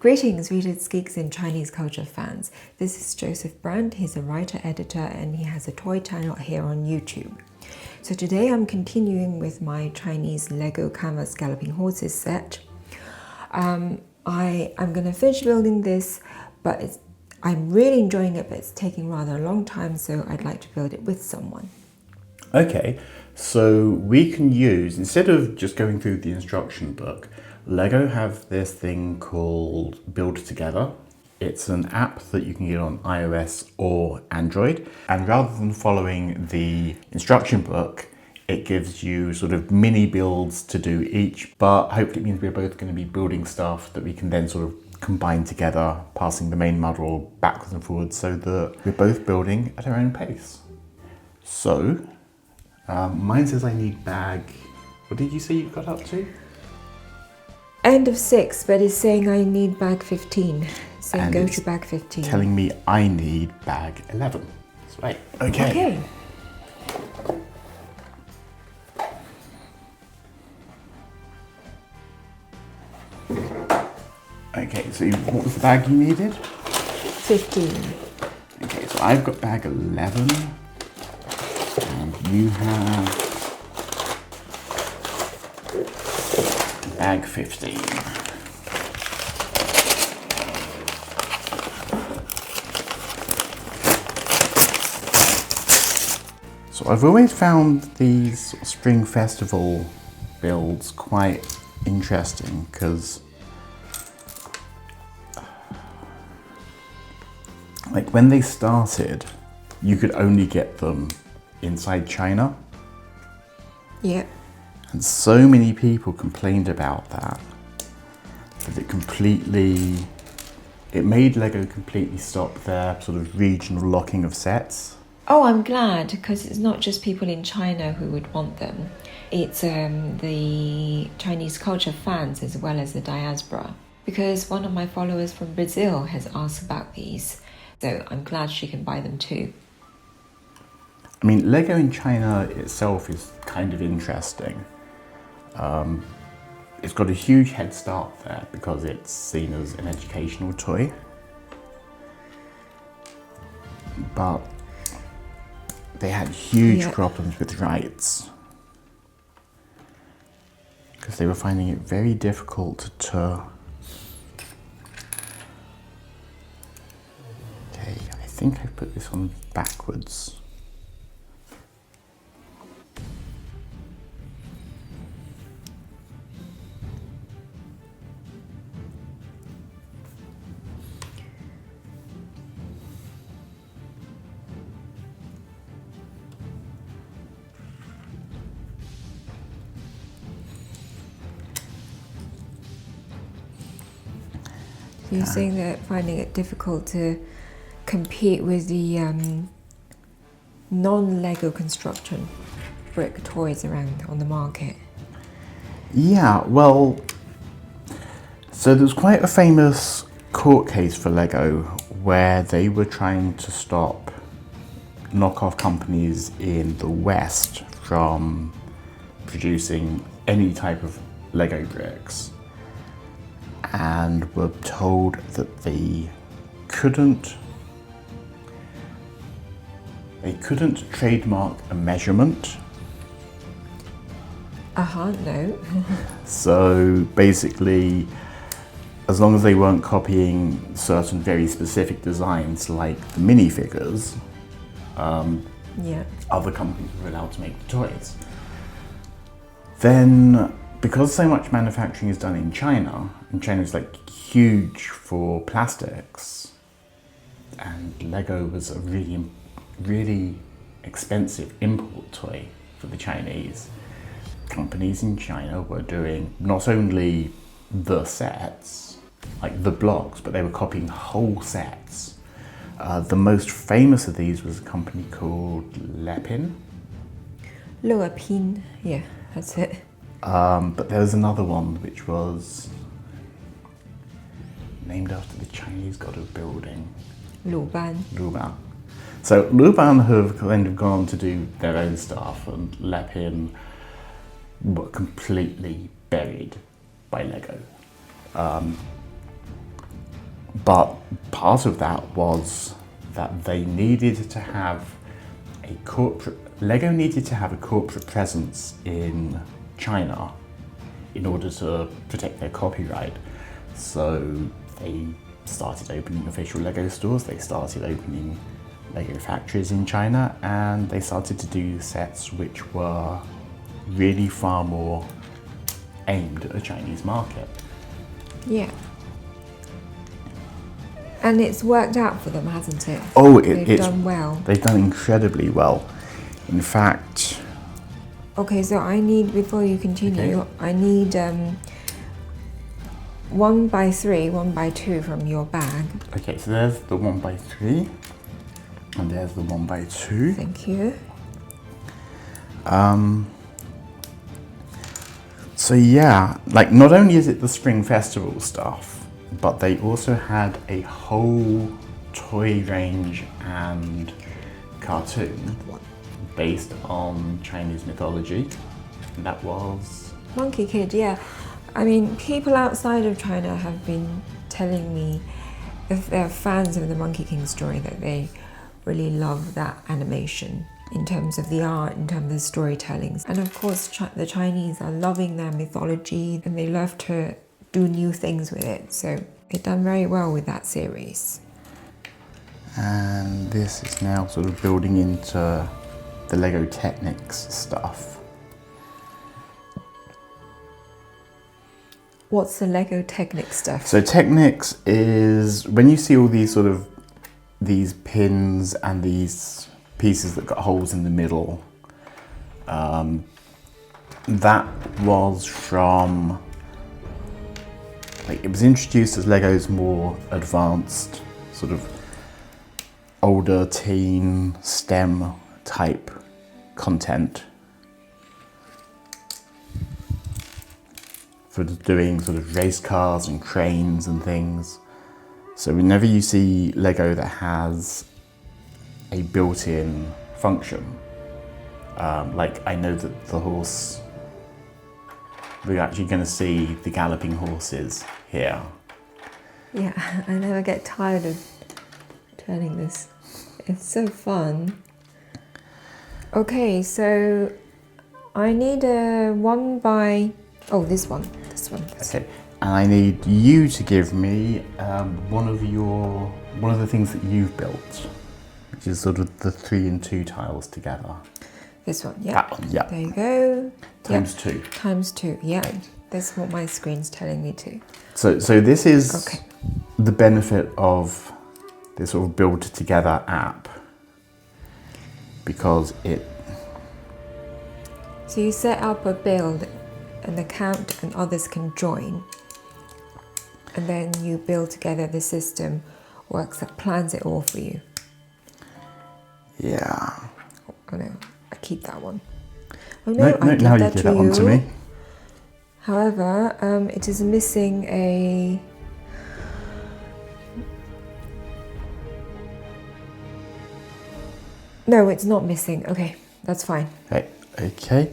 Greetings, readers, geeks, and Chinese culture fans. This is Joseph Brant. He's a writer, editor, and he has a toy channel here on YouTube. So today I'm continuing with my Chinese Lego Canvas Galloping Horses set. I'm going to finish building this, but I'm really enjoying it, but it's taking rather a long time, so I'd like to build it with someone. Okay, so we can use, instead of just going through the instruction book, Lego have this thing called Build Together. It's an app that you can get on iOS or Android. And rather than following the instruction book, it gives you sort of mini builds to do each, but hopefully it means we're both going to be building stuff that we can then sort of combine together, passing the main model backwards and forwards so that we're both building at our own pace. So, mine says I need bag, what did you say you got up to? End of 6, but it's saying I need bag 15. So And go it's to bag 15. telling me I need bag 11. That's right. Okay. Okay, so what was the bag you needed? 15. Okay, so I've got bag 11. And you have bag 15. So I've always found these sort of spring festival builds quite interesting because like when they started, you could only get them inside China. Yeah. And so many people complained about that it made Lego completely stop their sort of regional locking of sets. Oh, I'm glad, because it's not just people in China who would want them. It's the Chinese culture fans as well as the diaspora. Because one of my followers from Brazil has asked about these, so I'm glad she can buy them too. I mean, Lego in China itself is kind of interesting. It's got a huge head start there because it's seen as an educational toy. But they had huge problems with rights because they were finding it very difficult to... Okay, I think I put this on backwards. You're saying that finding it difficult to compete with the non-Lego construction brick toys around on the market. Yeah, well, so there was quite a famous court case for Lego where they were trying to stop knockoff companies in the West from producing any type of Lego bricks, and were told that they couldn't trademark a measurement. No. So basically, as long as they weren't copying certain very specific designs like the minifigures, other companies were allowed to make the toys. Then, because so much manufacturing is done in China, and China's like huge for plastics, and Lego was a really expensive import toy for the Chinese, companies in China were doing not only the sets, like the blocks, but they were copying whole sets. The most famous of these was a company called Lepin. Lunar, yeah, that's it. But there was another one which was named after the Chinese god of building. Luban. So Luban have kind of gone on to do their own stuff, and Lepin were completely buried by Lego. But part of that was that they needed to have Lego needed to have a corporate presence in China in order to protect their copyright. So they started opening official Lego stores, they started opening Lego factories in China, and they started to do sets which were really far more aimed at a Chinese market. Yeah. And it's worked out for them, hasn't it? Oh, they've done well. They've done incredibly well. In fact... Okay, so I need, before you continue, Okay. I need 1x3, 1x2 from your bag. Okay, so there's the 1x3, and there's the 1x2. Thank you. So yeah, like not only is it the Spring Festival stuff, but they also had a whole toy range and cartoon based on Chinese mythology. And that was... Monkey Kid, yeah. I mean, people outside of China have been telling me, if they're fans of the Monkey King story, that they really love that animation in terms of the art, in terms of the storytelling. And of course, the Chinese are loving their mythology and they love to do new things with it. So they've done very well with that series. And this is now sort of building into the Lego Technics stuff. What's the Lego Technics stuff? So Technics is when you see all these sort of these pins and these pieces that got holes in the middle. That was from, like, it was introduced as Lego's more advanced sort of older teen STEM type content for doing sort of race cars and cranes and things. So whenever you see Lego that has a built-in function, like I know that the horse, we're actually going to see the Galloping Horses here. Yeah, I never get tired of turning this. It's so fun. Okay, so I need a 1x... Oh, this one. Okay, and I need you to give me one of the things that you've built, which is sort of the 3 and 2 tiles together. This one, yeah. That one, yeah. There you go. Times 2. Times 2, yeah. That's what my screen's telling me to. So this is the benefit of this sort of build together app, because it... So you set up a build, an account, and others can join, and then you build together. The system works, it plans it all for you. Yeah. Oh no, I keep that one. Oh no, I give now you that give to that one to me. However, it is missing a... No, it's not missing. Okay, that's fine. Okay.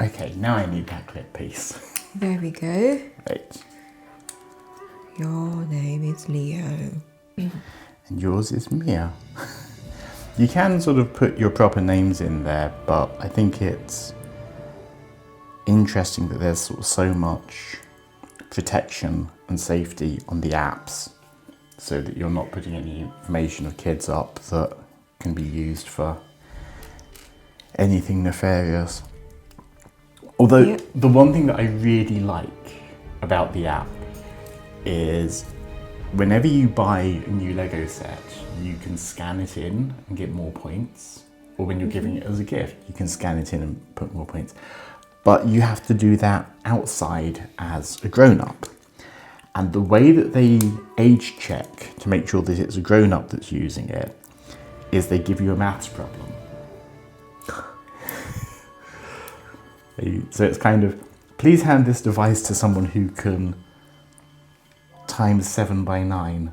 Okay, now I need that clip piece. There we go. Right. Your name is Leo. And yours is Mia. You can sort of put your proper names in there, but I think it's interesting that there's sort of so much protection and safety on the apps, so that you're not putting any information of kids up that can be used for anything nefarious. Although the one thing that I really like about the app is whenever you buy a new Lego set, you can scan it in and get more points. Or when you're giving it as a gift, you can scan it in and put more points. But you have to do that outside as a grown-up. And the way that they age check to make sure that it's a grown-up that's using it is they give you a maths problem. So it's kind of, please hand this device to someone who can times 7 by 9.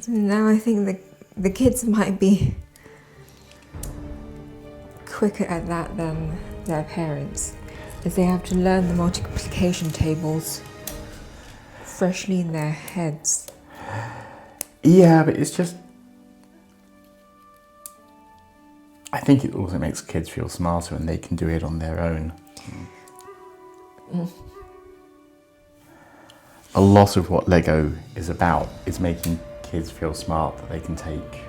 Now I think the kids might be quicker at that than their parents. as they have to learn the multiplication tables freshly in their heads. Yeah, but it's just... I think it also makes kids feel smarter and they can do it on their own. A lot of what Lego is about is making kids feel smart, that they can take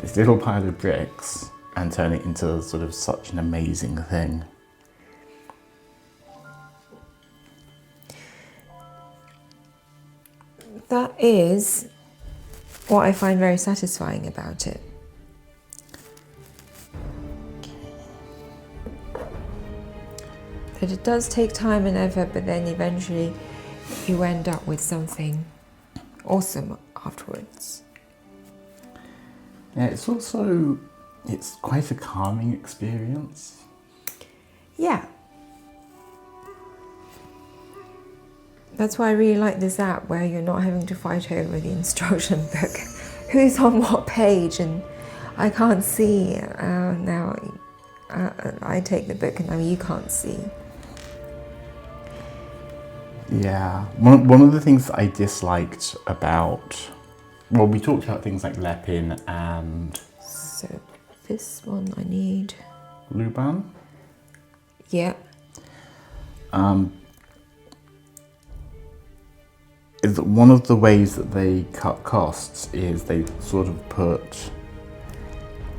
this little pile of bricks and turn it into sort of such an amazing thing. That is what I find very satisfying about it. But it does take time and effort, but then eventually you end up with something awesome afterwards. Yeah, it's quite a calming experience. Yeah. That's why I really like this app, where you're not having to fight over the instruction book. Who's on what page, and I can't see. Now I take the book and now you can't see. Yeah, one of the things that I disliked about, well, we talked about things like Lepin and... So this one I need. Luban? Yeah. Is that one of the ways that they cut costs is they sort of put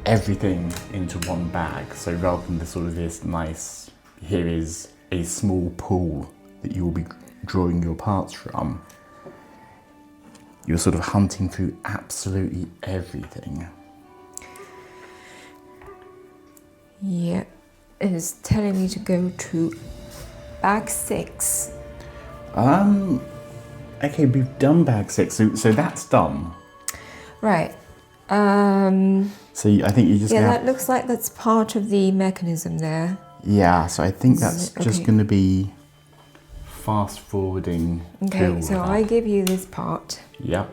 everything into one bag. So rather than this nice, here is a small pool that you will be drawing your parts from, you're sort of hunting through absolutely everything. Yeah, it is telling me to go to bag 6. Okay, we've done bag 6, so that's done. Right. So I think you just... Yeah, that looks like that's part of the mechanism there. Yeah, so I think that's just Okay. going to be fast forwarding. Okay, so I give you this part. Yeah.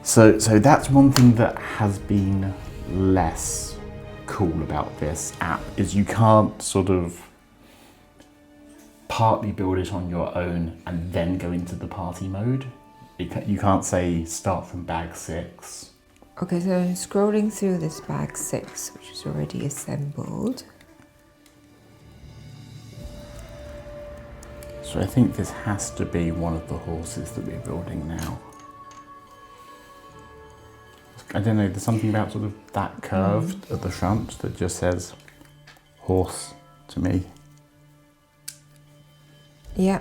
So that's one thing that has been less cool about this app, is you can't sort of partly build it on your own and then go into the party mode. You can't say start from bag 6. Okay, so I'm scrolling through this bag 6, which is already assembled. So I think this has to be one of the horses that we're building now. I don't know, there's something about sort of that curved at the front that just says horse to me. Yeah.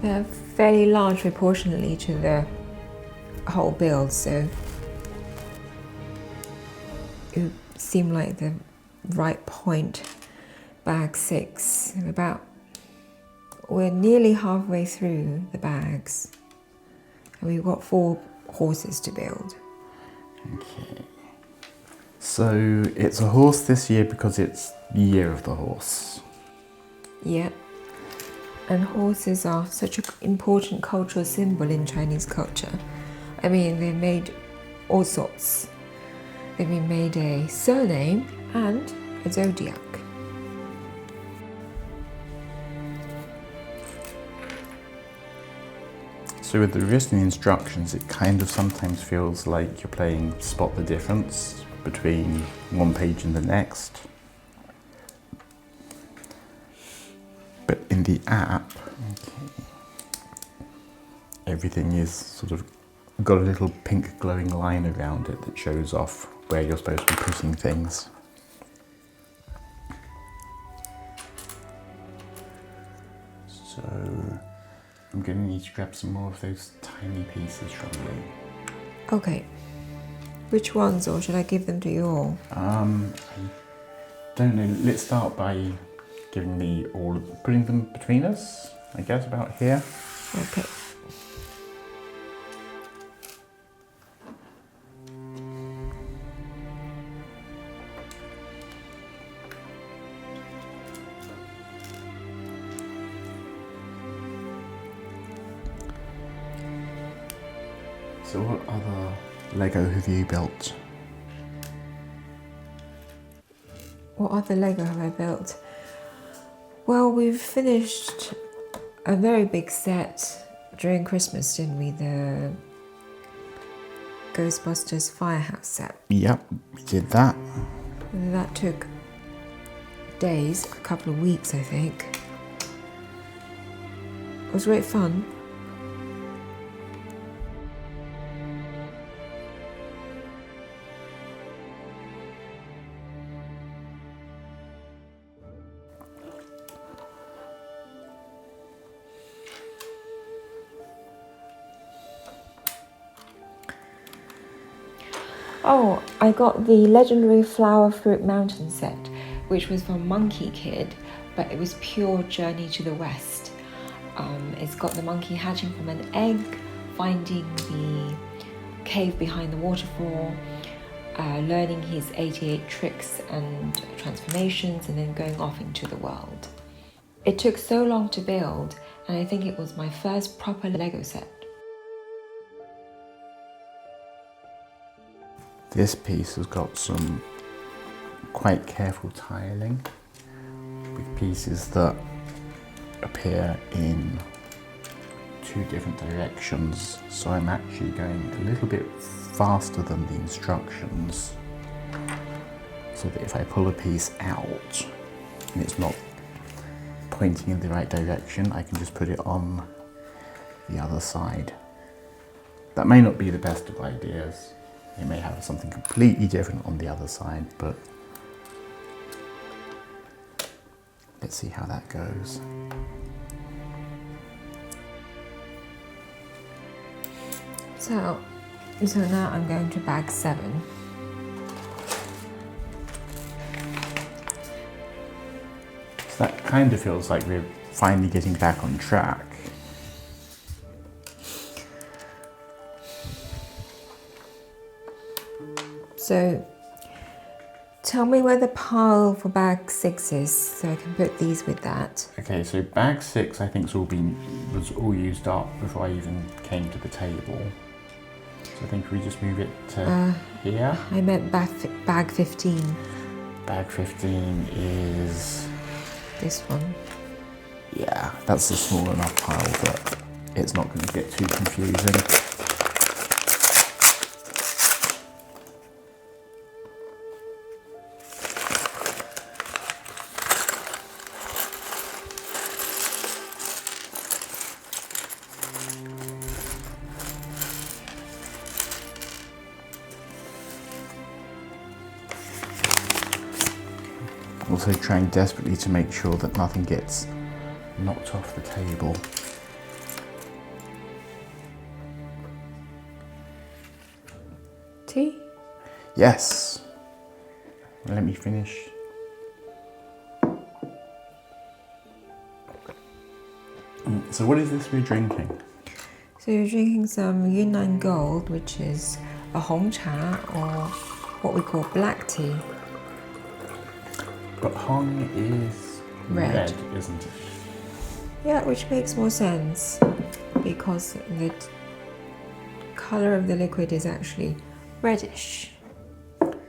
They're fairly large proportionally to the whole build, so it seemed like the right point. Bag 6, we're nearly halfway through the bags, and we've got 4 horses to build. Okay. So it's a horse this year because it's the year of the horse. Yeah. And horses are such an important cultural symbol in Chinese culture. I mean, they've made all sorts. They've been made a surname and a zodiac. So with the written instructions, it kind of sometimes feels like you're playing Spot the Difference between one page and the next. But in the app, everything is sort of got a little pink glowing line around it that shows off where you're supposed to be putting things. So I'm going to need to grab some more of those tiny pieces from you. Okay. Which ones, or should I give them to you all? I don't know. Let's start by giving me all, putting them between us, I guess, about here. Okay. So what other Lego have you built? What other Lego have I built? Well, we've finished a very big set during Christmas, didn't we? The Ghostbusters Firehouse set. Yep, we did that. That took days, a couple of weeks, I think. It was great fun. Oh, I got the legendary Flower Fruit Mountain set, which was from Monkey Kid, but it was pure Journey to the West. It's got the monkey hatching from an egg, finding the cave behind the waterfall, learning his 88 tricks and transformations, and then going off into the world. It took so long to build, and I think it was my first proper Lego set. This piece has got some quite careful tiling with pieces that appear in two different directions, so I'm actually going a little bit faster than the instructions, so that if I pull a piece out and it's not pointing in the right direction, I can just put it on the other side. That may not be the best of ideas. You may have something completely different on the other side, but let's see how that goes. So now I'm going to bag 7. So that kind of feels like we're finally getting back on track. So tell me where the pile for bag 6 is, so I can put these with that. Okay, so bag 6 I think was all used up before I even came to the table. So I think we just move it to here. I meant bag 15. Bag 15 is... this one. yeah, that's a small enough pile that it's not going to get too confusing. Also trying desperately to make sure that nothing gets knocked off the table. Tea? Yes! Let me finish. So what is this we're drinking? So you're drinking some Yunnan Gold, which is a Hong Cha, or what we call black tea. But Hong is red, isn't it? Yeah, which makes more sense because the colour of the liquid is actually reddish.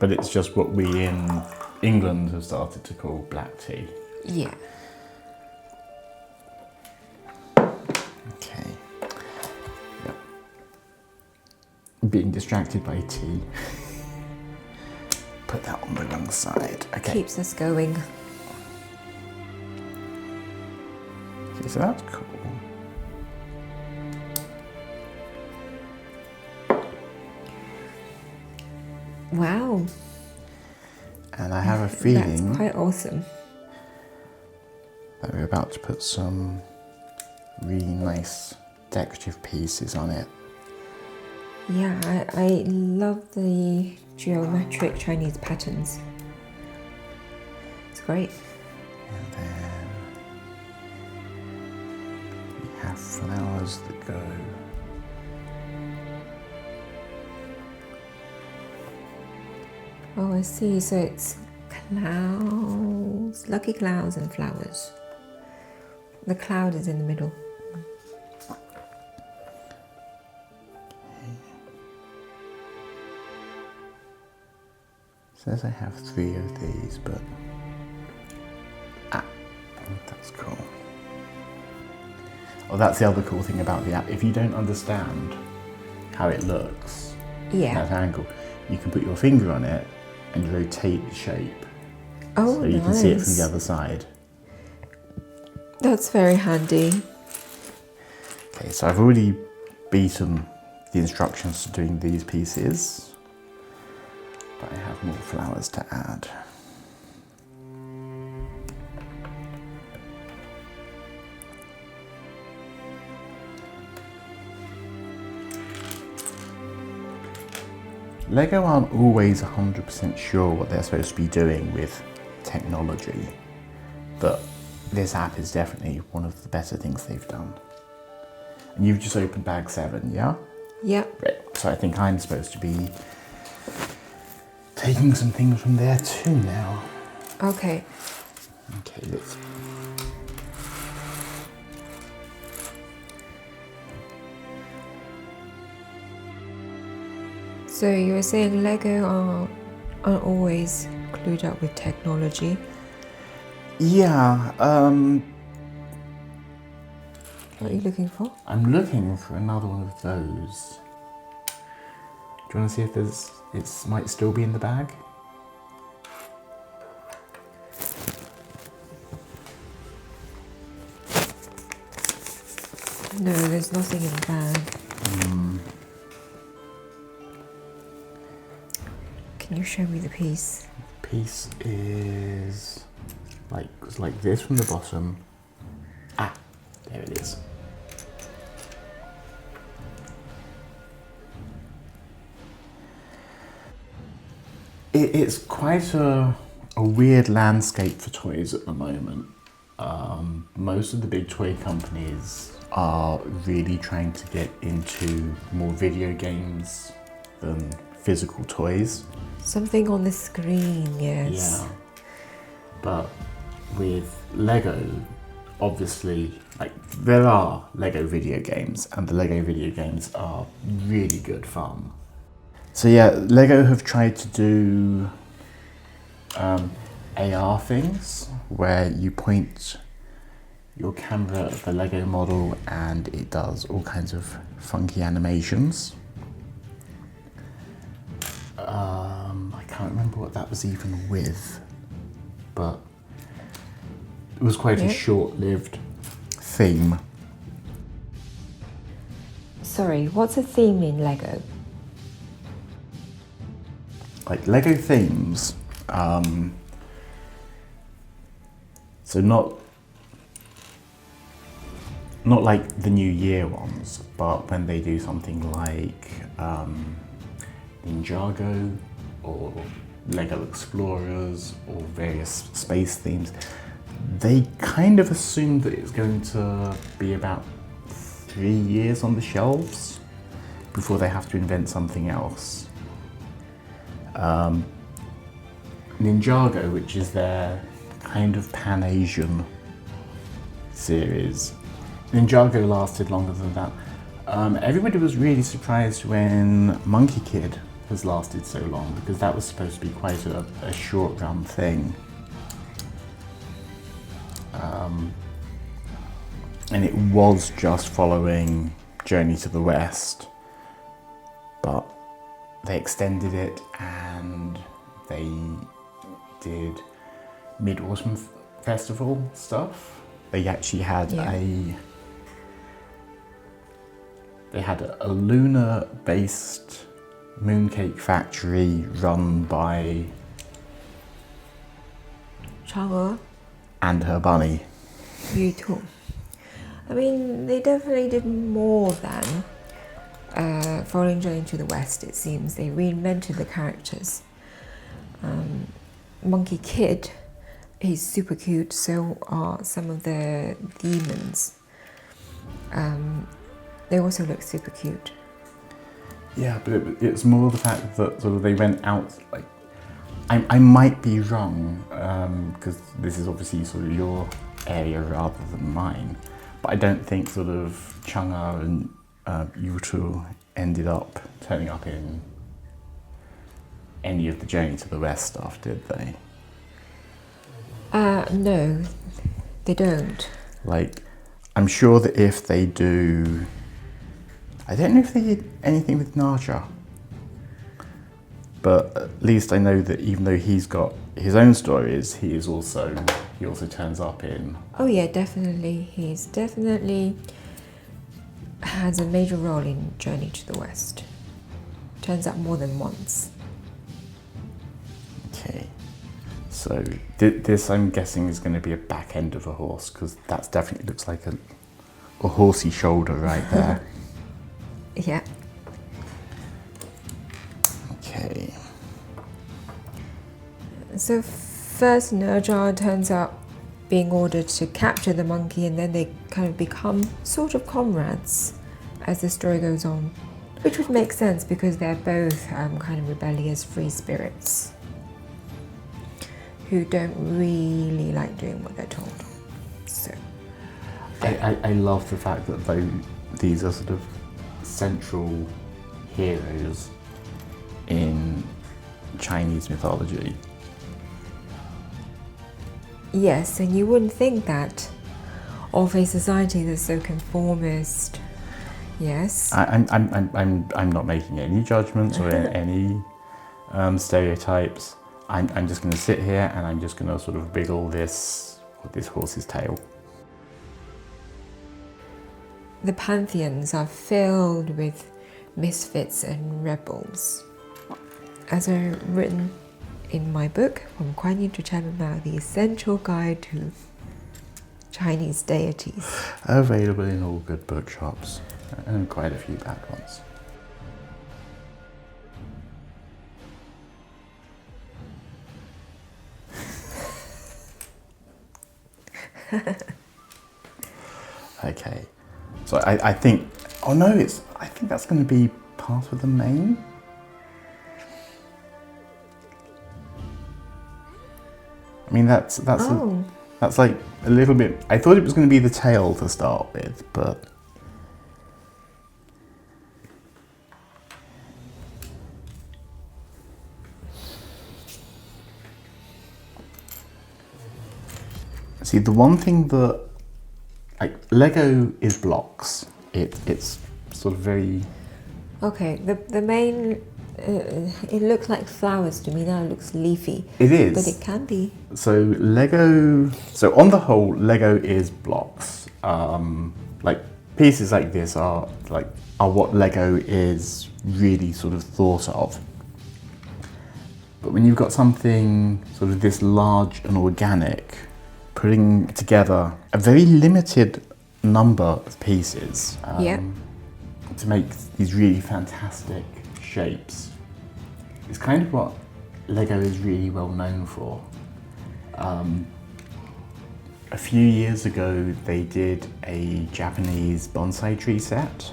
But it's just what we in England have started to call black tea. Yeah. Okay. Yep. Being distracted by tea. Put that on the wrong side. Okay. Keeps us going. Okay, so that's cool. Wow. And I have a feeling That's quite awesome. that we're about to put some really nice decorative pieces on it. Yeah, I love the geometric Chinese patterns. It's great. And then we have flowers that go. Oh, I see. So it's clouds, lucky clouds and flowers. The cloud is in the middle. Says I have 3 of these, but that's cool. Oh, that's the other cool thing about the app. If you don't understand how it looks, that angle, you can put your finger on it and rotate the shape. Oh, so you can see it from the other side. That's very handy. Okay, so I've already beaten the instructions to doing these pieces, but I have more flowers to add. Lego aren't always 100% sure what they're supposed to be doing with technology, but this app is definitely one of the better things they've done. And you've just opened bag 7, yeah? Yep. Right, so I think I'm supposed to be taking some things from there too now. Okay. Okay, let's... So you were saying Lego aren't always clued up with technology? Yeah, What are you looking for? I'm looking for another one of those. Do you want to see if it might still be in the bag? No, there's nothing in the bag. Can you show me the piece? The piece is like this from the bottom. Ah, there it is. It's quite a weird landscape for toys at the moment. Most of the big toy companies are really trying to get into more video games than physical toys. Something on the screen, yes. Yeah. But with Lego, obviously, there are Lego video games, and the Lego video games are really good fun. So yeah, Lego have tried to do AR things, where you point your camera at the Lego model and it does all kinds of funky animations. I can't remember what that was even with, but it was quite a short-lived theme. Sorry, what's a theme in Lego? Like Lego themes, so not like the New Year ones, but when they do something like Ninjago or Lego Explorers or various space themes, they kind of assume that it's going to be about 3 years on the shelves before they have to invent something else. Ninjago, which is their kind of Pan-Asian series, Ninjago lasted longer than that. Everybody was really surprised when Monkey Kid has lasted so long, because that was supposed to be quite a short run thing. And it was just following Journey to the West, but they extended it and they did Mid-Autumn Festival stuff. They actually had a lunar based mooncake factory run by Chang'e and her bunny. You too. I mean, they definitely did more than following Journey to the West, it seems. They reinvented the characters. Monkey Kid is super cute, so are some of the demons. They also look super cute. Yeah, but it's more the fact that sort of they went out, like, I might be wrong, because this is obviously sort of your area rather than mine, but I don't think sort of Chang'e and Yutu ended up turning up in any of the Journey to the West stuff, did they? No, they don't. Like, I'm sure that if they do, I don't know if they did anything with Naja, but at least I know that even though he's got his own stories, he also turns up in. Oh yeah, definitely. He's definitely has a major role in Journey to the West. Turns up more than once. Okay, so this I'm guessing is going to be a back end of a horse, because that definitely looks like a horsey shoulder right there. Yeah. Okay. So first Naja turns up being ordered to capture the monkey, and then they kind of become sort of comrades as the story goes on, which would make sense because they're both kind of rebellious free spirits who don't really like doing what they're told. So I love the fact that these are sort of central heroes in Chinese mythology. yes, and you wouldn't think that of a society that's so conformist. Yes. I'm not making any judgments or any stereotypes. I'm just going to sit here and I'm just going to sort of wiggle this horse's tail. The pantheons are filled with misfits and rebels. As I've written in my book, From Kuan Yin to Chairman Mao, the essential guide to Chinese deities. Available in all good bookshops and quite a few bad ones. Okay, so I think, oh no, I think that's going to be part of the mane. I mean, that's like a little bit. I thought it was going to be the tail to start with, but see, the one thing that, like, Lego is blocks. It's sort of very. Okay, the main, it looks like flowers to me, now it looks leafy. It is. But it can be. So on the whole, Lego is blocks. Like, pieces like this are what Lego is really sort of thought of. But when you've got something sort of this large and organic, putting together a very limited number of pieces to make these really fantastic shapes is kind of what Lego is really well known for. A few years ago, they did a Japanese bonsai tree set.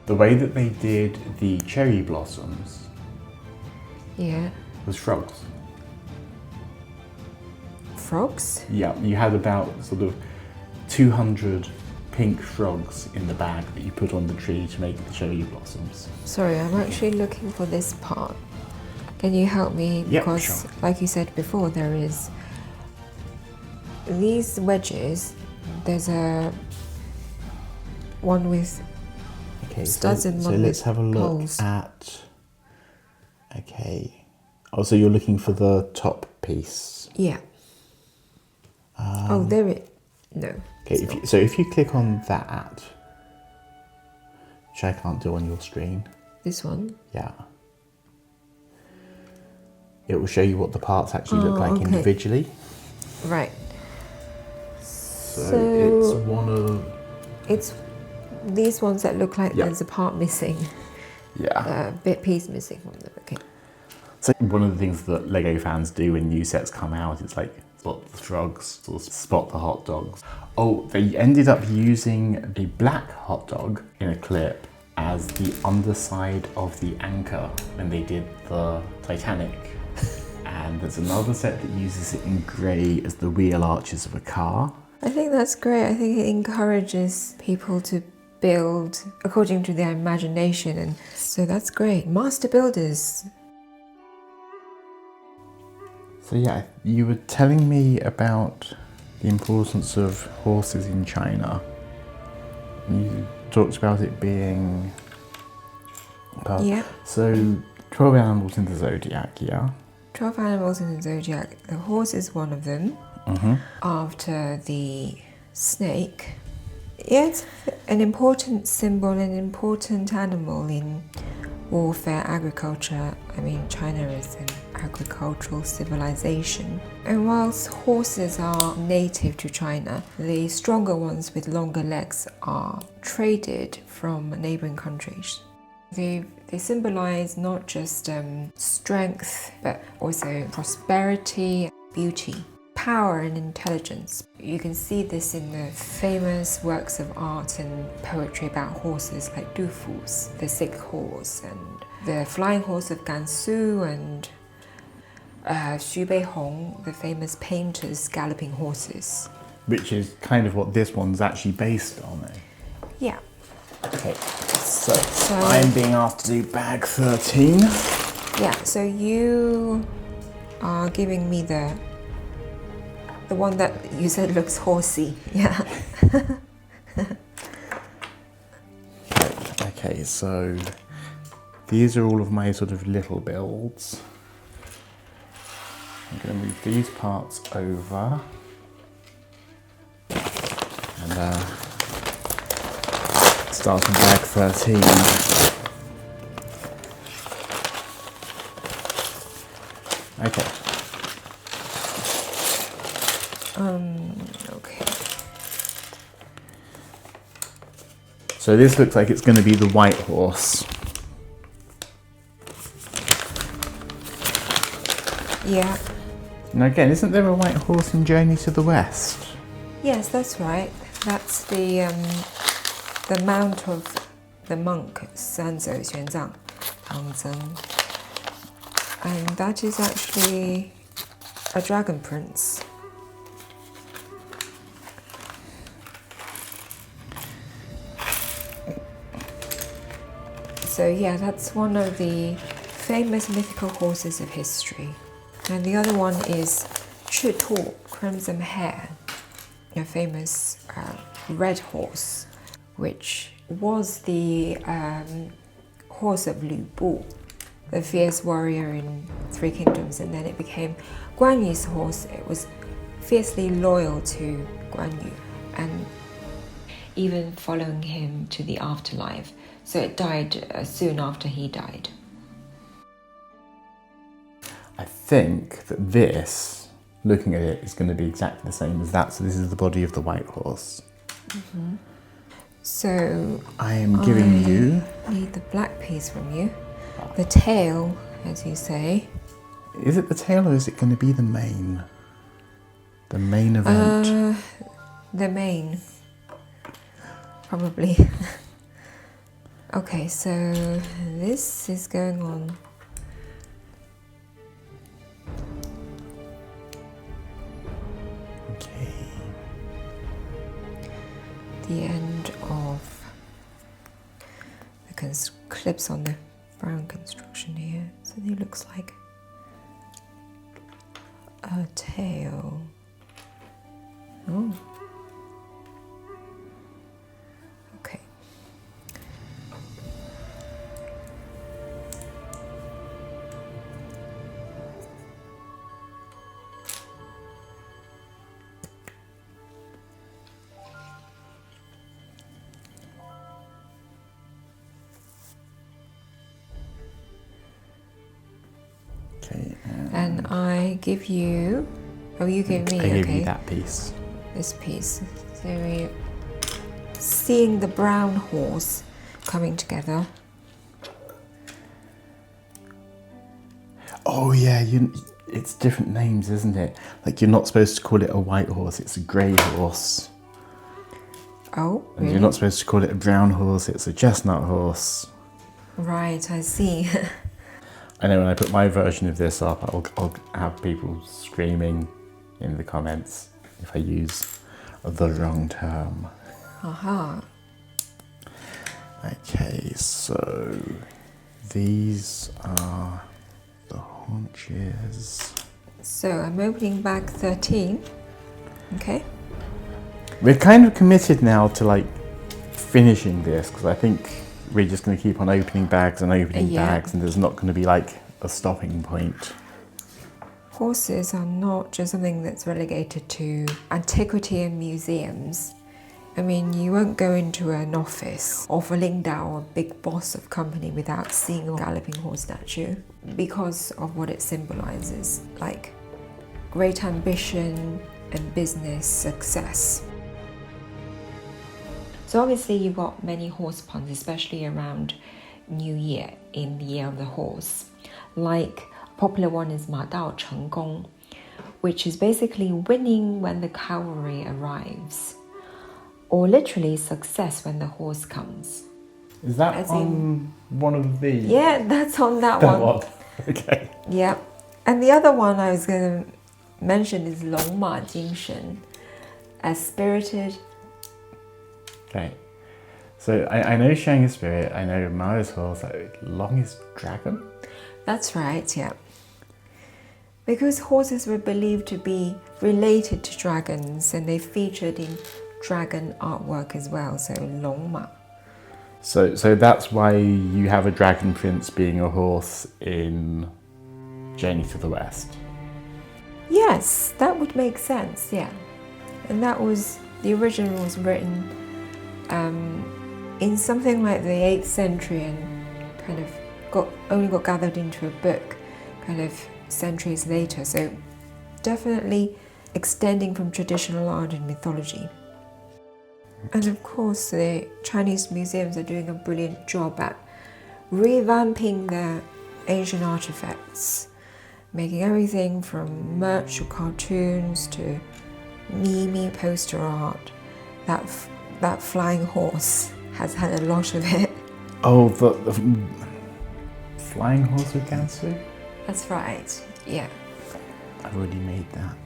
The way that they did the cherry blossoms was frogs. Frogs? Yeah, you had about sort of 200 pink frogs in the bag that you put on the tree to make the cherry blossoms. Sorry, I'm actually looking for this part. Can you help me? Yeah, because, sure. like you said before, there is these wedges. There's a one with studs and one with let's have a look poles. at. Okay. Oh, so you're looking for the top piece. Yeah. Oh, there it. No. Okay. If you click on that, which I can't do on your screen. This one. Yeah. It will show you what the parts actually look like individually. Right. So it's one of. It's these ones that look like there's a part missing. Yeah. A piece missing from them. Okay. So one of the things that Lego fans do when new sets come out is like spot the frogs or spot the hot dogs. Oh, they ended up using a black hot dog in a clip as the underside of the anchor when they did the Titanic. And there's another set that uses it in grey as the wheel arches of a car. I think that's great. I think it encourages people to build according to their imagination, and so that's great. Master builders. So yeah, you were telling me about the importance of horses in China. You talked about it being Yeah. So 12 animals in the zodiac, yeah? 12 animals in the zodiac. The horse is one of them. After the snake. Yeah, it's an important symbol, an important animal in warfare, agriculture. I mean, China is an agricultural civilization. And whilst horses are native to China, the stronger ones with longer legs are traded from neighboring countries. They symbolize not just strength, but also prosperity, beauty, power and intelligence. You can see this in the famous works of art and poetry about horses like Du Fu's The Sick Horse and the Flying Horse of Gansu and Xu Beihong, the famous painter's Galloping Horses. Which is kind of what this one's actually based on, eh? Yeah. Okay, so I'm being asked to do bag 13. Yeah, so you are giving me the one that you said looks horsey. Yeah. Okay, so these are all of my sort of little builds. I'm going to move these parts over and start on bag 13. Okay. Okay. So this looks like it's going to be the white horse. Yeah. Now again, isn't there a white horse in Journey to the West? Yes, that's right. That's the mount of the monk Sanzhou Xuanzang, Hangzheng. And that is actually a dragon prince. So yeah, that's one of the famous mythical horses of history. And the other one is Chu Tu, Crimson Hair, a famous red horse, which was the horse of Lu Bu, the fierce warrior in Three Kingdoms, and then it became Guan Yu's horse. It was fiercely loyal to Guan Yu and even following him to the afterlife. So it died soon after he died. I think that this, looking at it, is going to be exactly the same as that. So this is the body of the white horse. So I am giving you... need the black piece from you. The tail, as you say. Is it the tail or is it going to be the mane? The main event? The mane. Probably. Okay, so this is going on. Okay. The end of the clips on the brown construction here. So it looks like a tail. Oh. Okay. Okay. And I give you... Oh, you gave me, I gave okay. you that piece. This piece. So we're seeing the brown horse coming together. Oh yeah, it's different names, isn't it? Like you're not supposed to call it a white horse, it's a grey horse. Oh, And really? you're not supposed to call it a brown horse, it's a chestnut horse. Right, I see. I know when I put my version of this up, I'll have people screaming in the comments if I use the wrong term. Aha. Okay, so these are the haunches. So I'm opening bag 13. Okay. We're kind of committed now to like finishing this because I think we're just going to keep on opening bags and opening bags, and there's not going to be like a stopping point. Horses are not just something that's relegated to antiquity and museums. I mean, you won't go into an office of a Lingdao or a big boss of company without seeing a galloping horse statue because of what it symbolizes, like great ambition and business success. So obviously you've got many horse puns, especially around New Year, in the year of the horse. Like a popular one is 马到成功, which is basically winning when the cavalry arrives, or literally success when the horse comes. Is that on one of these? Yeah, that's on that one. Okay. Yeah. And the other one I was going to mention is 龙马精神, as spirited. Okay. So I know showing a spirit, I know Mao's horse, long is dragon? That's right, yeah. Because horses were believed to be related to dragons and they featured in dragon artwork as well, so 龙马. So that's why you have a dragon prince being a horse in Journey to the West? Yes, that would make sense, yeah. And that was, the original was written in something like the 8th century and kind of only got gathered into a book kind of centuries later, so definitely extending from traditional art and mythology. And of course the Chinese museums are doing a brilliant job at revamping their ancient artifacts, making everything from merch to cartoons to meme poster art. That flying horse has had a lot of it. Oh, the flying horse with Gansu? That's right, yeah. I've already made that.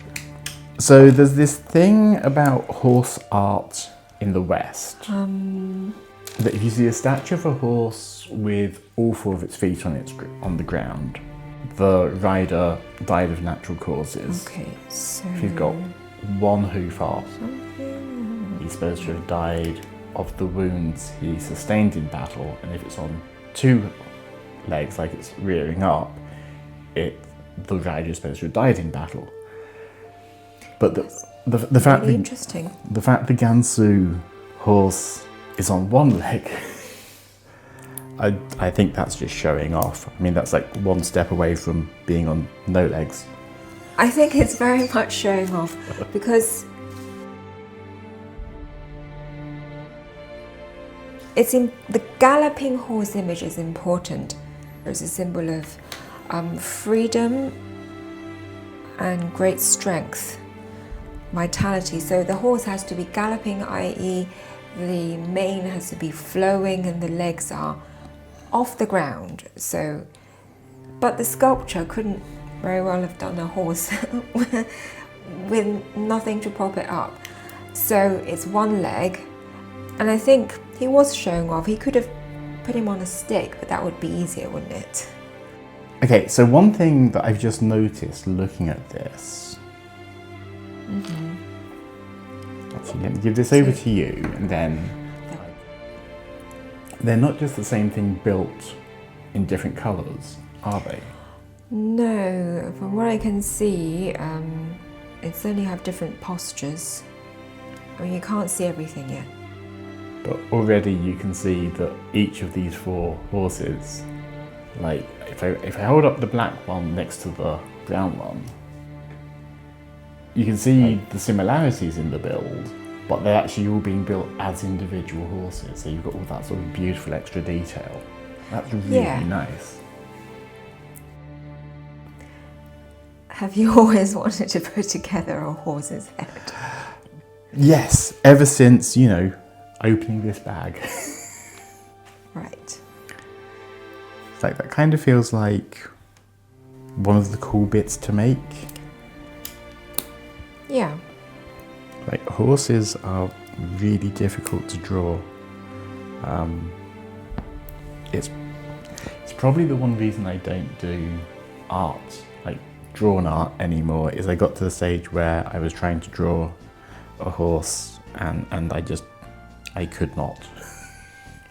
So there's this thing about horse art in the West. That if you see a statue of a horse with all 4 of its feet on the ground, the rider died of natural causes. Okay, so if you've got 1 hoof off, he's supposed to have died of the wounds he sustained in battle, and if it's on 2 legs, like it's rearing up, the rider is supposed to have died in battle. But the fact really interesting. The fact the Gansu horse is on 1 leg, I think that's just showing off. I mean, that's like 1 step away from being on no legs. I think it's very much showing off because the galloping horse image is important. It's a symbol of freedom and great strength, vitality. So the horse has to be galloping, i.e. the mane has to be flowing and the legs are off the ground. So, but the sculpture couldn't very well have done a horse with nothing to prop it up. So it's 1 leg, and I think he was showing off. He could have put him on a stick, but that would be easier, wouldn't it? Okay, so one thing that I've just noticed looking at this. Actually, let me give this over to you, and then they're not just the same thing built in different colours, are they? No, from what I can see, it certainly have different postures. I mean, you can't see everything yet. But already you can see that each of these 4 horses, like if I hold up the black one next to the brown one, you can see the similarities in the build, but they're actually all being built as individual horses, so you've got all that sort of beautiful extra detail. That's really nice. Have you always wanted to put together a horse's head? Yes, ever since, opening this bag. Right. It's like, that kind of feels like one of the cool bits to make. Yeah. Like, horses are really difficult to draw. It's probably the one reason I don't do art, like drawn art anymore is I got to the stage where I was trying to draw a horse and I could not.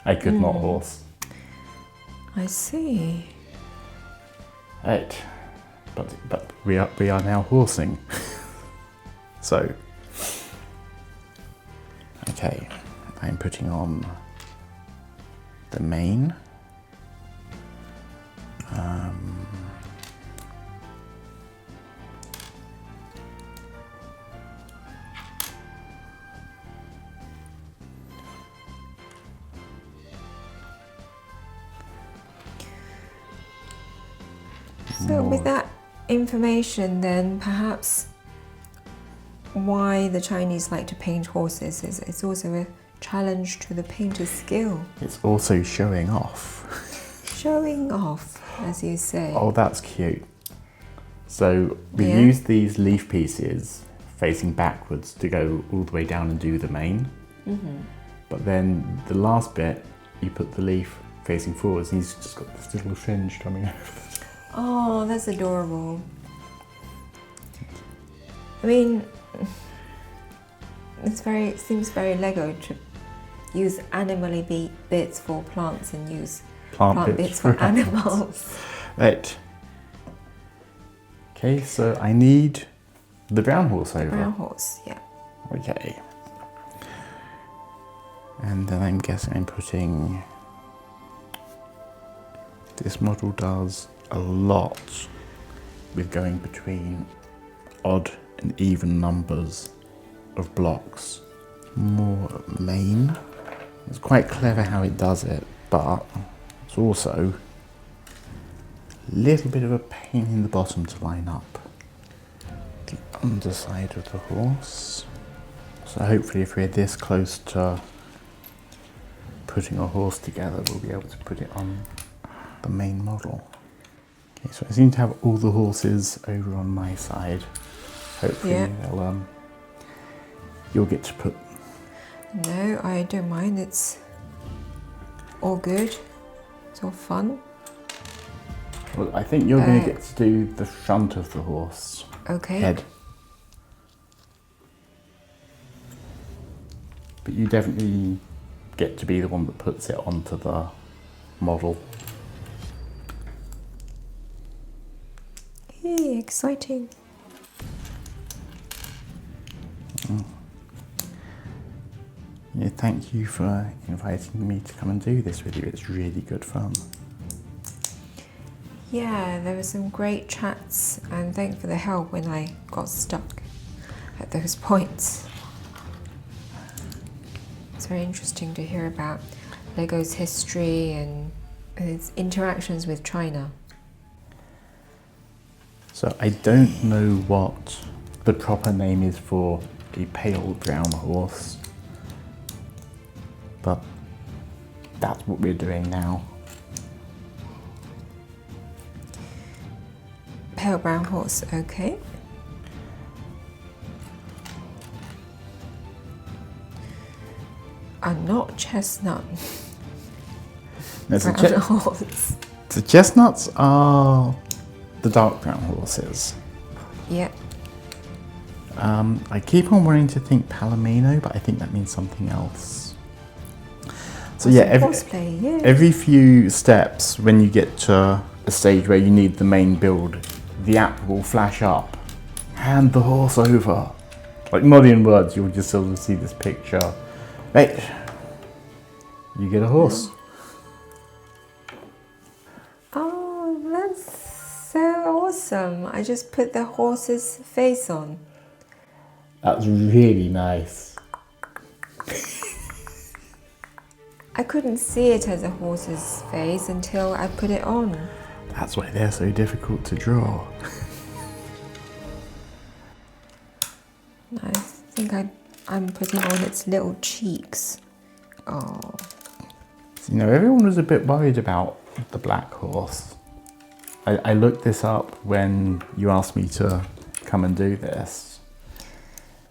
I could not horse. I see. Right. But we are now horsing. So, okay, I'm putting on the mane. So with that information, then perhaps why the Chinese like to paint horses is it's also a challenge to the painter's skill. It's also showing off. Showing off, as you say. Oh, that's cute. So we Yeah. use these leaf pieces facing backwards to go all the way down and do the mane. But then the last bit, you put the leaf facing forwards and he's just got this little fringe coming over. Oh, that's adorable. I mean, it seems very Lego to use animally bits for plants and use plant bits for animals. Right. Okay, so I need the brown horse over. Brown horse, yeah. Okay. And then I'm guessing I'm putting... This model does a lot with going between odd and even numbers of blocks. More mane. It's quite clever how it does it, but it's also a little bit of a pain in the bottom to line up the underside of the horse. So hopefully if we're this close to putting a horse together, we'll be able to put it on the main model. Okay, so I seem to have all the horses over on my side. Hopefully they'll, you'll get to put... No, I don't mind. It's all good. It's all fun. Well, I think you're going to get to do the front of the horse. Okay. Head. But you definitely get to be the one that puts it onto the model. Hey, exciting. Yeah, thank you for inviting me to come and do this with you. It's really good fun. Yeah, there were some great chats, and thanks for the help when I got stuck at those points. It's very interesting to hear about Lego's history and its interactions with China. So I don't know what the proper name is for a pale brown horse, but that's what we're doing now. Pale brown horse, okay. Not chestnut. Brown horse. The chestnuts are the dark brown horses. Yep. I keep on wanting to think Palomino, but I think that means something else. So yeah, every few steps when you get to a stage where you need the main build, the app will flash up. Hand the horse over. Like not in words, you'll just sort of see this picture. Right, you get a horse. Oh, that's so awesome. I just put the horse's face on. That's really nice. I couldn't see it as a horse's face until I put it on. That's why they're so difficult to draw. I think I'm putting on its little cheeks. Oh. So, you know, everyone was a bit worried about the black horse. I looked this up when you asked me to come and do this.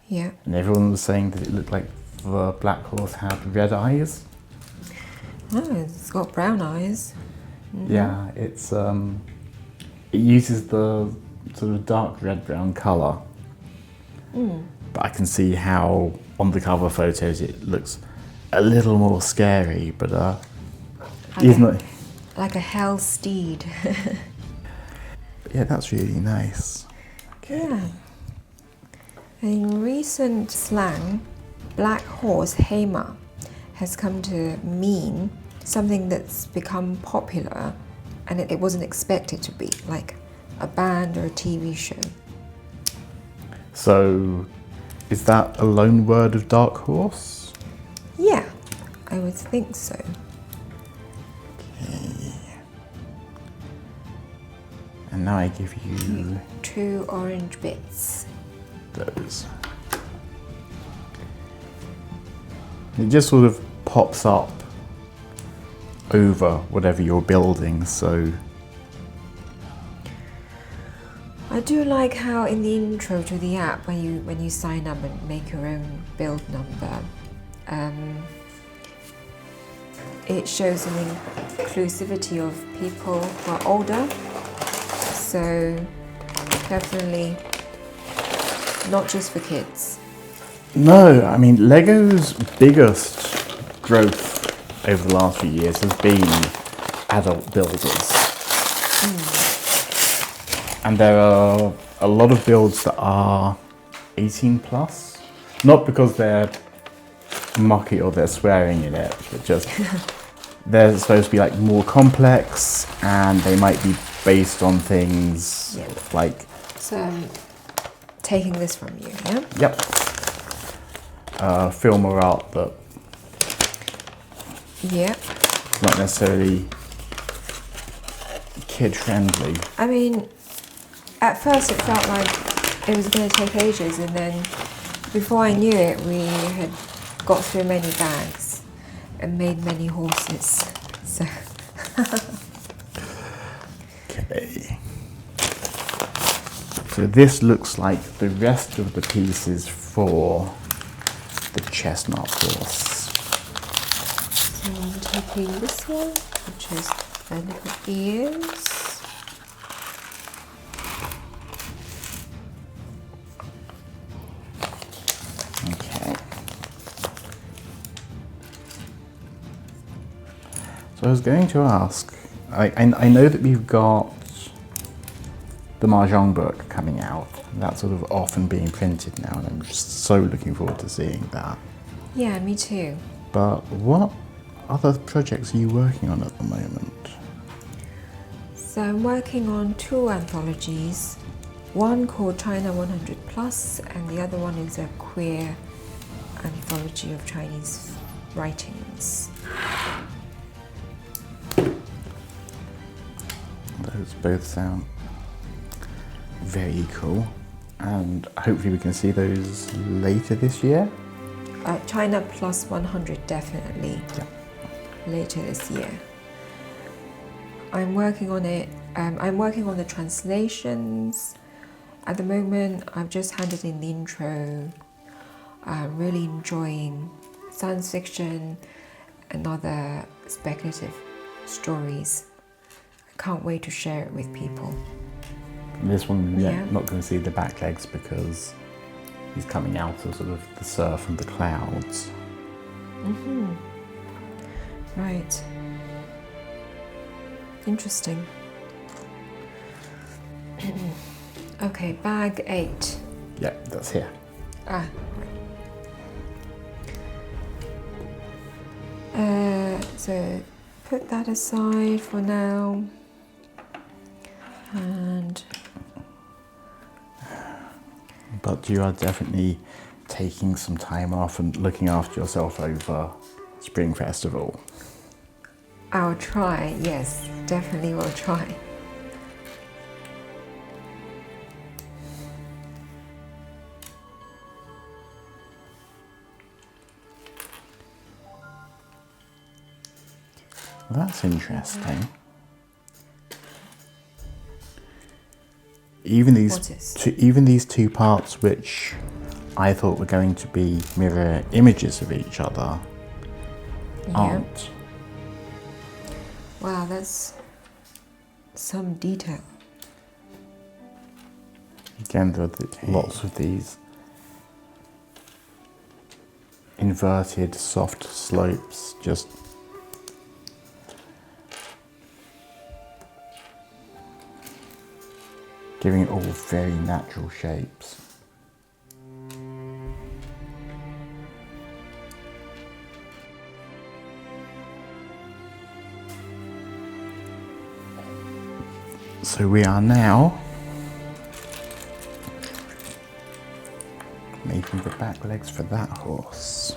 Yeah. And everyone was saying that it looked like the black horse had red eyes. Oh, it's got brown eyes. Yeah, it's it uses the sort of dark red-brown colour. But I can see how on the cover photos it looks a little more scary, but like a hell steed. yeah, that's really nice. Okay. Yeah. In recent slang, black horse Hema has come to mean something that's become popular and it wasn't expected to be, like a band or a TV show. So, is that a loan word of dark horse? Yeah, I would think so. Okay. And now I give you 2 orange bits. those. It just sort of pops up over whatever you're building, so I do like how in the intro to the app, when you sign up and make your own build number, it shows an inclusivity of people who are older. So definitely not just for kids. no, I mean Lego's biggest growth over the last few years has been adult builders. And there are a lot of builds that are 18 plus, not because they're mucky or they're swearing in it, but just they're supposed to be like more complex and they might be based on things like... So I'm taking this from you, yeah? Yep. Film or art that not necessarily kid friendly. I mean, at first it felt like it was going to take ages, and then before I knew it, we had got through many bags and made many horses. So. Okay. So this looks like the rest of the pieces for the chestnut horse. So I'm taking this one, which is the little ears. Okay. So I was going to ask, I know that we've got the Mahjong book coming out. That's sort of off and being printed now, and I'm just so looking forward to seeing that. Yeah, me too. But what other projects are you working on at the moment? So I'm working on 2 anthologies. One called China 100 Plus, and the other one is a queer anthology of Chinese writings. Those both sound very cool, and hopefully we can see those later this year. China Plus 100 definitely. Yeah. Later this year. I'm working on it. I'm working on the translations. At the moment, I've just handed in the intro. I'm really enjoying science fiction and other speculative stories. I can't wait to share it with people. This one, not going to see the back legs because he's coming out of sort of the surf and the clouds. Right. Interesting. Okay, bag 8. Yeah, that's here. So put that aside for now. And But you are definitely taking some time off and looking after yourself over Spring Festival. I'll try, yes, definitely will try. That's interesting. Even these two parts, which I thought were going to be mirror images of each other, aren't. Wow, that's some detail. Again, there are lots of these inverted soft slopes, just giving it all very natural shapes. So we are now making the back legs for that horse.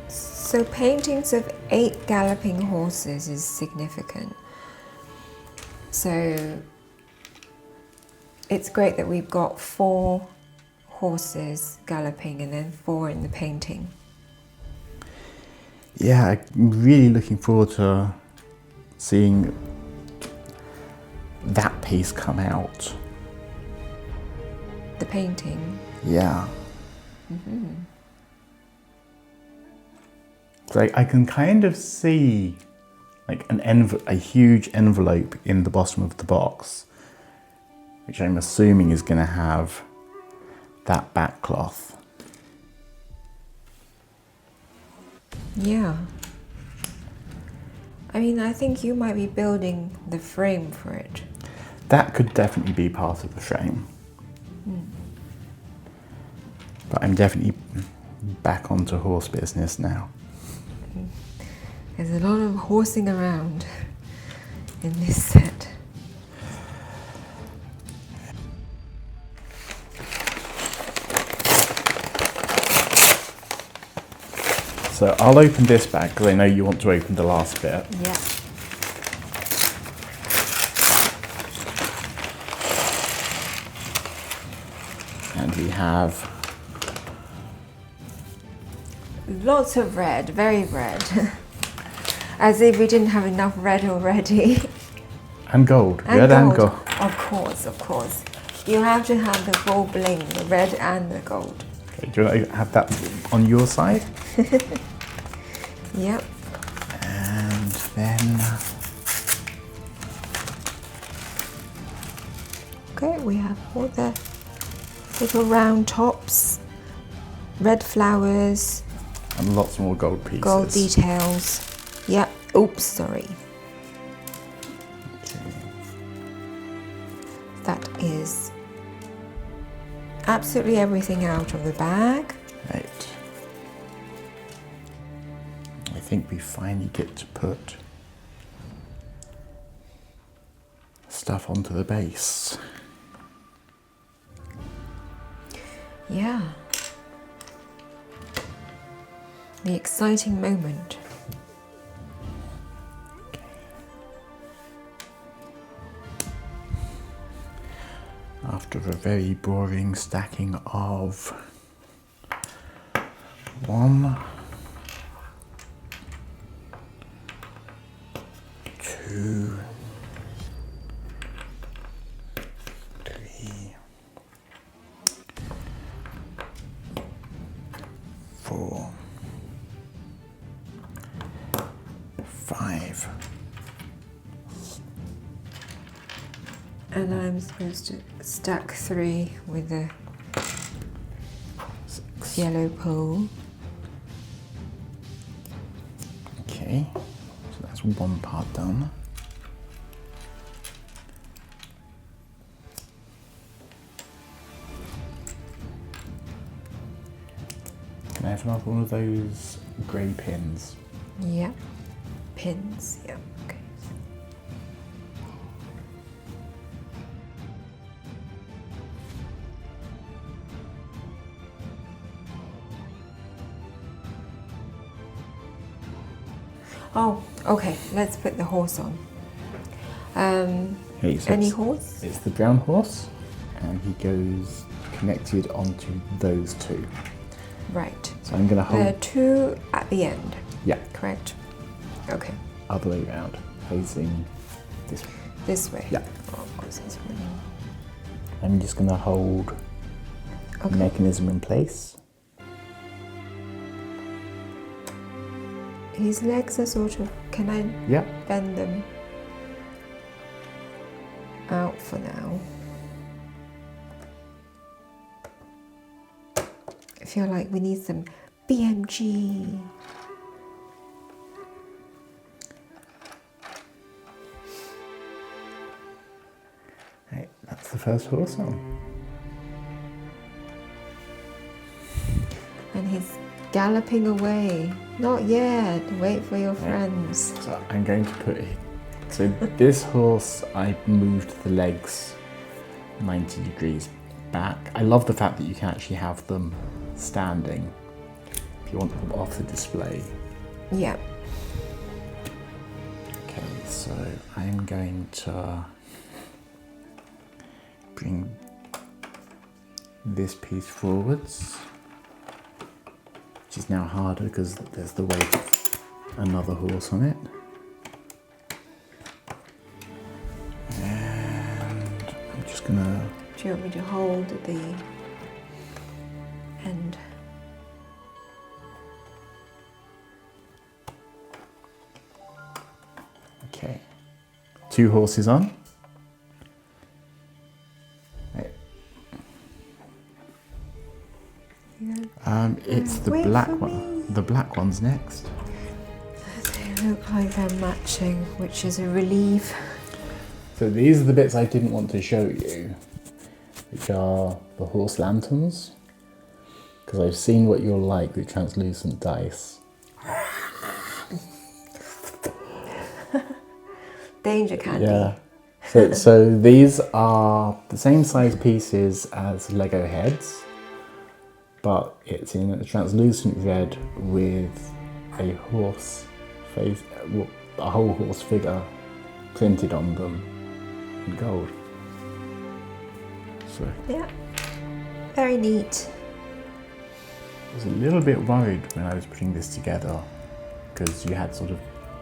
So paintings of 8 galloping horses is significant. So it's great that we've got 4 horses galloping and then 4 in the painting. Yeah, I'm really looking forward to seeing that piece come out. The painting. Yeah. So I can kind of see like a huge envelope in the bottom of the box, which I'm assuming is going to have that back cloth. Yeah. I mean, I think you might be building the frame for it. That could definitely be part of the frame. But I'm definitely back onto horse business now. There's a lot of horsing around in this set. So I'll open this bag because I know you want to open the last bit. Yeah. And we have Lots of red, very red. As if we didn't have enough red already. and gold, red and gold. Of course, of course. You have to have the full bling, the red and the gold. Okay, do you want to have that on your side? Yep. And then Okay, we have all the little round tops, red flowers, and lots more gold pieces. gold details. Yep. Oops, sorry. Okay. That is absolutely everything out of the bag. Right. I think we finally get to put stuff onto the base. Yeah. The exciting moment. After a very boring stacking of 1, 2, 3, 4, 5. And I'm supposed to stack 3 with the 6. yellow pole. Okay, so that's one part done. Can I have another one of those grey pins? Yeah. Pins. Yeah. Okay. Oh, okay. Let's put the horse on. Okay, so Any it's- horse? It's the brown horse, and he goes connected onto those 2. Right. So I'm going to hold. There are 2 at the end, Yeah, correct? Okay. other way around, facing this way. This way. Yeah. Oh, of course, this way. I'm just going to hold the Okay. mechanism in place. His legs are sort of. Can I Yeah. bend them out for now? I feel like we need some BMG. Right, that's the first horse on. And he's galloping away. Not yet. Wait for your friends. So I'm going to put it. So this horse, I moved the legs 90 degrees back. I love the fact that you can actually have them standing if you want them off the display. Yeah. Okay, so I'm going to bring this piece forwards, which is now harder because there's the weight of another horse on it. And I'm just gonna... Do you want me to hold the end? Okay, 2 horses on. Right. It's the Wait black for one. me. The black one's next. They look like they're matching, which is a relief. So these are the bits I didn't want to show you, which are the horse lanterns, because I've seen what you're like with translucent dice. Danger candy. Yeah. So these are the same size pieces as Lego heads, but it's in a translucent red with a horse face, a whole horse figure printed on them in gold. So Yeah. Very neat. I was a little bit worried when I was putting this together because you had sort of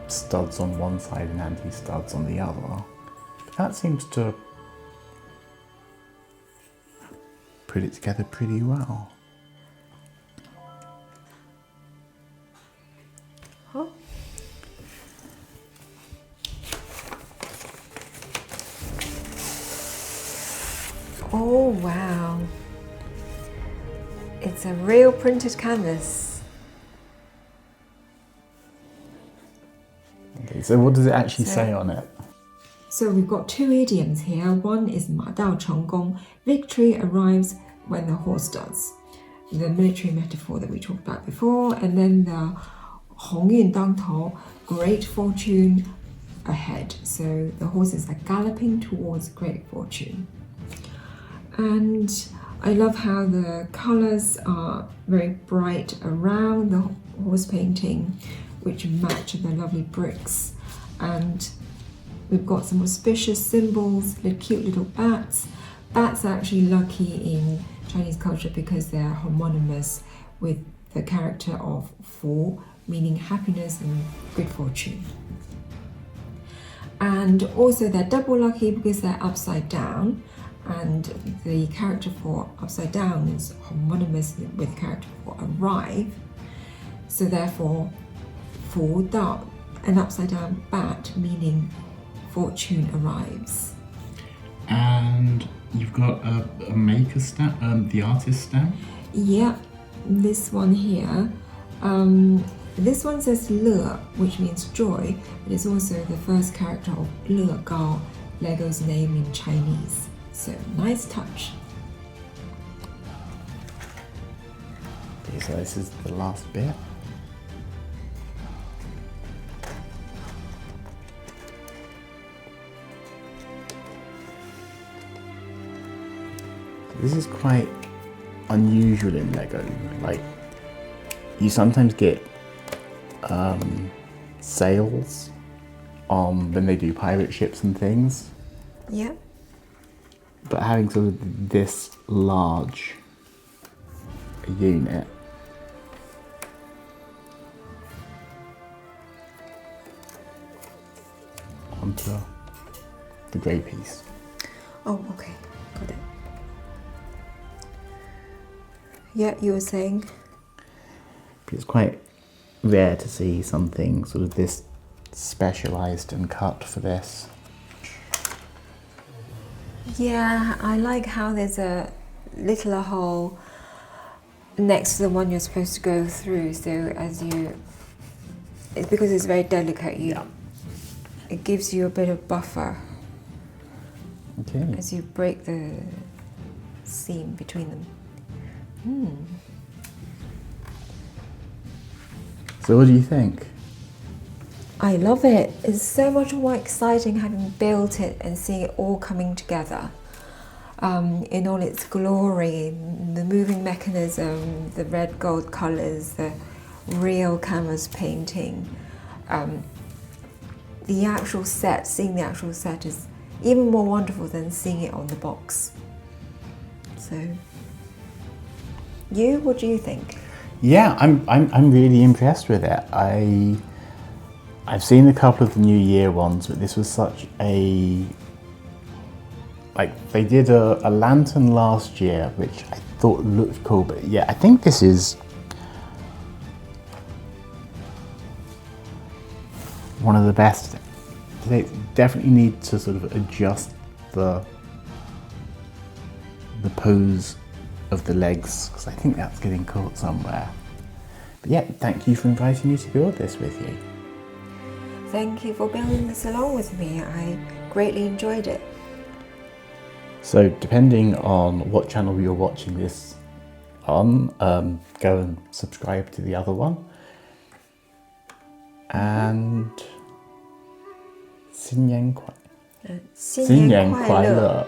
studs on one side and anti-studs on the other. But that seems to put it together pretty well. Huh? Oh wow. It's a real printed canvas. Okay, so what does it actually say on it? So we've got 2 idioms here. One is 马到成功, victory arrives when the horse does. The military metaphor that we talked about before. And then the 鸿运当头, great fortune ahead. So the horses are galloping towards great fortune. And I love how the colors are very bright around the horse painting, which match the lovely bricks. And we've got some auspicious symbols, cute little bats. Bats are actually lucky in Chinese culture because they're homonymous with the character of Fu, meaning happiness and good fortune. And also they're double lucky because they're upside down, and the character for upside down is homonymous with the character for arrive. So therefore, 福到, an upside down bat, meaning fortune arrives. And you've got a maker stamp, the artist stamp? Yeah, this one here. This one says 乐, which means joy, but it's also the first character of 乐高, Lego's name in Chinese. So nice touch. Okay, so this is the last bit. This is quite unusual in Lego. Like, you sometimes get sails on when they do pirate ships and things. Yeah. But having sort of this large a unit onto the grey piece. Oh, okay. Got it. Yeah, you were saying? It's quite rare to see something sort of this specialised and cut for this. Yeah, I like how there's a little hole next to the one you're supposed to go through. So it's because it's very delicate. It gives you a bit of buffer. Okay. As you break the seam between them. So what do you think? I love it. It's so much more exciting having built it and seeing it all coming together in all its glory, the moving mechanism, the red gold colors, the real canvas painting. The actual set, seeing the actual set is even more wonderful than seeing it on the box. So, what do you think? Yeah, I'm really impressed with it. I've seen a couple of the New Year ones, but this was such a, like, they did a lantern last year, which I thought looked cool, but yeah, I think this is one of the best. They definitely need to sort of adjust the pose of the legs, because I think that's getting caught somewhere. But yeah, thank you for inviting me to build this with you. Thank you for building this along with me. I greatly enjoyed it. So depending on what channel you're watching this on, go and subscribe to the other one. And 新年快乐